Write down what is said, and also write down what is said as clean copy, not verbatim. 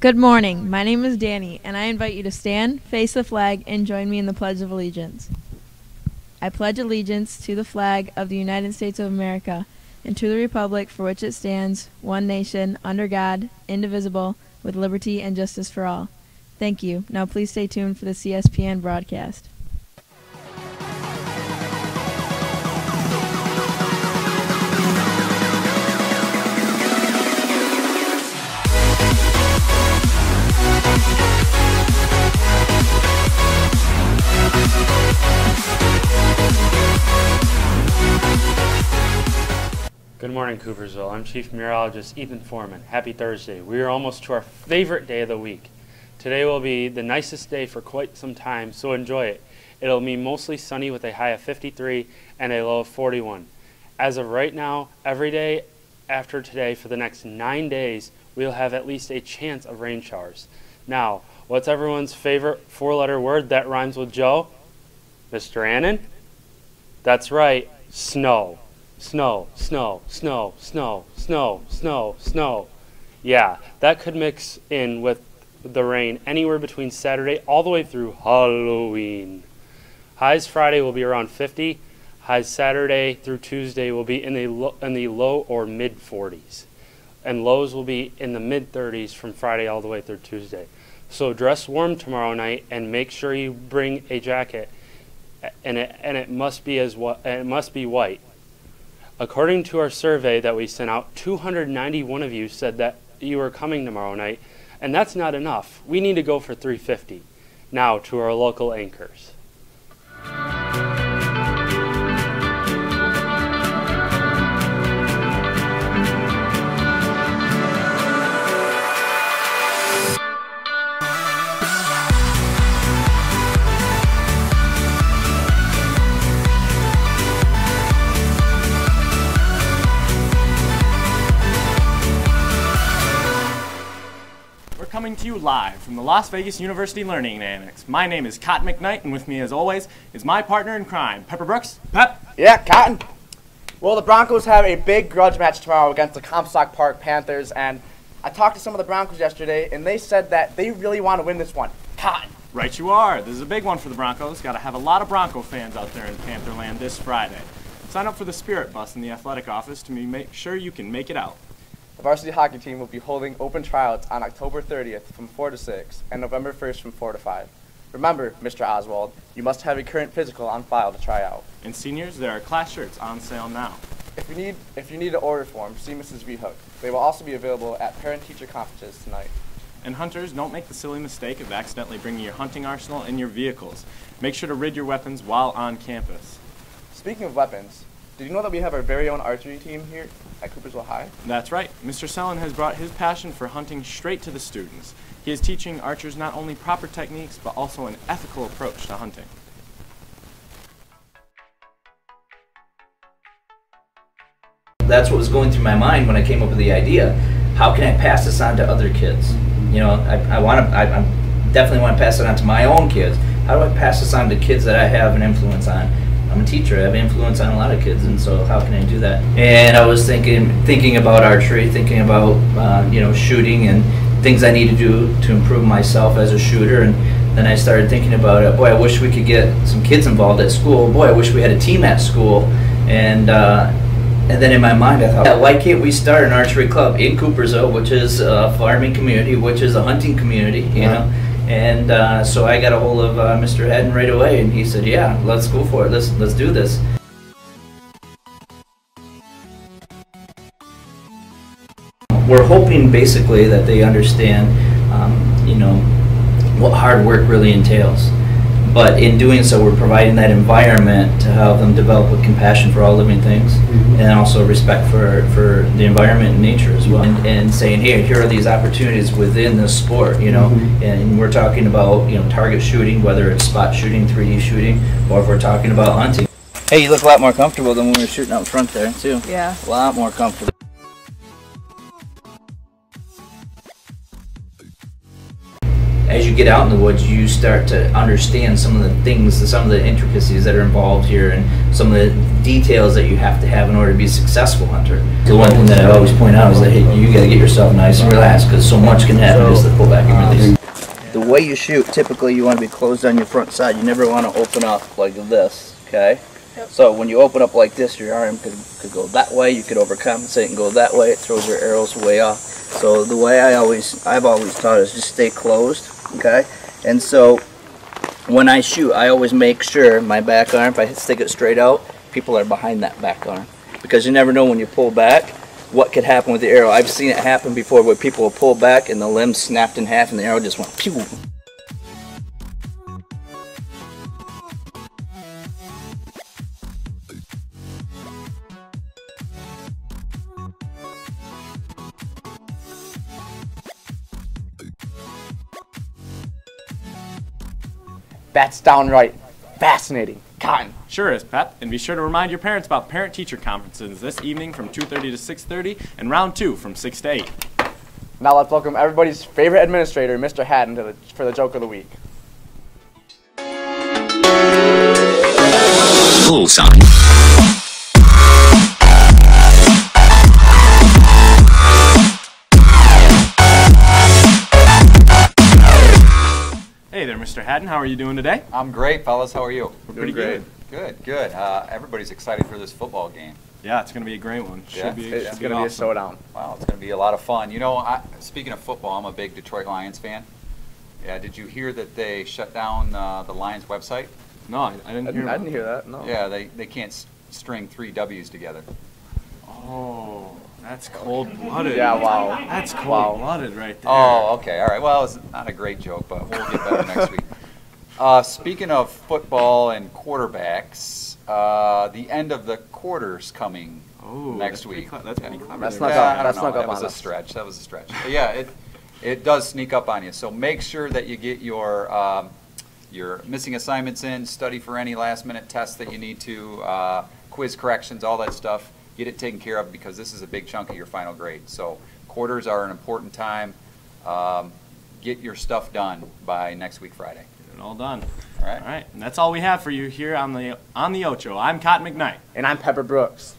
Good morning. My name is Danny, and I invite you to stand, face the flag, and join me in the Pledge of Allegiance. I pledge allegiance to the flag of the United States of America and to the republic for which it stands, one nation, under God, indivisible, with liberty and justice for all. Thank you. Now please stay tuned for the CSPN broadcast. Good morning, Coopersville. I'm Chief Meteorologist Ethan Foreman. Happy Thursday. We are almost to our favorite day of the week. Today will be the nicest day for quite some time, so enjoy it. It'll be mostly sunny with a high of 53 and a low of 41. As of right now, every day after today for the next 9 days, we'll have at least a chance of rain showers. Now, what's everyone's favorite four-letter word that rhymes with Joe? Mr. Annan? That's right, snow. Snow, snow, snow, snow, snow, snow, snow. Yeah, that could mix in with the rain anywhere between Saturday all the way through Halloween. Highs Friday will be around 50. Highs Saturday through Tuesday will be in the low or mid 40s. And lows will be in the mid 30s from Friday all the way through Tuesday. So dress warm tomorrow night and make sure you bring a jacket. And it must be white. According to our survey that we sent out, 291 of you said that you are coming tomorrow night, and that's not enough. We need to go for 350. Now to our local anchors. Coming to you live from the Las Vegas University Learning Annex. My name is Cotton McKnight, and with me, as always, is my partner in crime, Pepper Brooks. Pep. Yeah, Cotton. Well, the Broncos have a big grudge match tomorrow against the Comstock Park Panthers, and I talked to some of the Broncos yesterday, and they said that they really want to win this one. Cotton. Right you are. This is a big one for the Broncos. Got to have a lot of Bronco fans out there in Pantherland this Friday. Sign up for the Spirit Bus in the athletic office to make sure you can make it out. The varsity hockey team will be holding open tryouts on October 30th from 4 to 6 and November 1st from 4 to 5. Remember, Mr. Oswald, you must have a current physical on file to try out. And seniors, there are class shirts on sale now. If you need an order form, see Mrs. V. Hook. They will also be available at parent-teacher conferences tonight. And hunters, don't make the silly mistake of accidentally bringing your hunting arsenal in your vehicles. Make sure to rid your weapons while on campus. Speaking of weapons, did you know that we have our very own archery team here at Coopersville High? That's right. Mr. Sellen has brought his passion for hunting straight to the students. He is teaching archers not only proper techniques, but also an ethical approach to hunting. That's what was going through my mind when I came up with the idea. How can I pass this on to other kids? You know, I definitely want to pass it on to my own kids. How do I pass this on to kids that I have an influence on? I'm a teacher. I have influence on a lot of kids, and so how can I do that? And I was thinking about archery, thinking about shooting and things I need to do to improve myself as a shooter. And then I started thinking about it. Boy, I wish we could get some kids involved at school. Boy, I wish we had a team at school. And then in my mind, I thought, why can't we start an archery club in Coopersville, which is a farming community, which is a hunting community, you know? And so I got a hold of Mr. Haddon right away, and he said, yeah, let's go for it. Let's do this. We're hoping basically that they understand, what hard work really entails. But in doing so, we're providing that environment to help them develop a compassion for all living things, and also respect for the environment and nature as well. And saying, hey, here are these opportunities within this sport, and we're talking about, target shooting, whether it's spot shooting, 3D shooting, or if we're talking about hunting. Hey, you look a lot more comfortable than when we were shooting out front there, too. Yeah. A lot more comfortable. As you get out in the woods, you start to understand some of the things, some of the intricacies that are involved here, and some of the details that you have to have in order to be a successful hunter. The one thing that I always point out is that, hey, you got to get yourself nice and relaxed, because so much can happen as the pull back and release. The way you shoot, typically you want to be closed on your front side. You never want to open up like this, okay? Yep. So when you open up like this, your arm could go that way. You could overcompensate and go that way. It throws your arrows way off. So the way I've always taught is just stay closed, okay? And so when I shoot, I always make sure my back arm, if I stick it straight out, people are behind that back arm. Because you never know when you pull back what could happen with the arrow. I've seen it happen before where people will pull back and the limb snapped in half and the arrow just went pew. That's downright fascinating. Cotton. Sure is, Pep. And be sure to remind your parents about parent-teacher conferences this evening from 2:30 to 6:30 and round 2 from 6 to 8. Now let's welcome everybody's favorite administrator, Mr. Haddon, for the joke of the week. Bullseye. Hey there, Mr. Haddon. How are you doing today? I'm great, fellas. How are you? We're pretty good. Good. Everybody's excited for this football game. Yeah, it's going to be a great one. It's going to be a showdown. Wow, it's going to be a lot of fun. You know, speaking of football, I'm a big Detroit Lions fan. Yeah, did you hear that they shut down the Lions website? No, I didn't hear that. No. Yeah, they can't string 3 W's together. Oh, that's cold-blooded. Yeah, wow. That's cold-blooded right there. Oh, okay. All right. Well, it's not a great joke, but we'll get better next week. Speaking of football and quarterbacks, the end of the quarter's coming next week. That's pretty clever. That's not up on us. That was a stretch. But yeah, it does sneak up on you. So make sure that you get your missing assignments in, study for any last-minute tests that you need to, quiz corrections, all that stuff. Get it taken care of, because this is a big chunk of your final grade. So quarters are an important time. Get your stuff done by next week Friday. Get it all done. All right. And that's all we have for you here on the Ocho. I'm Cotton McKnight. And I'm Pepper Brooks.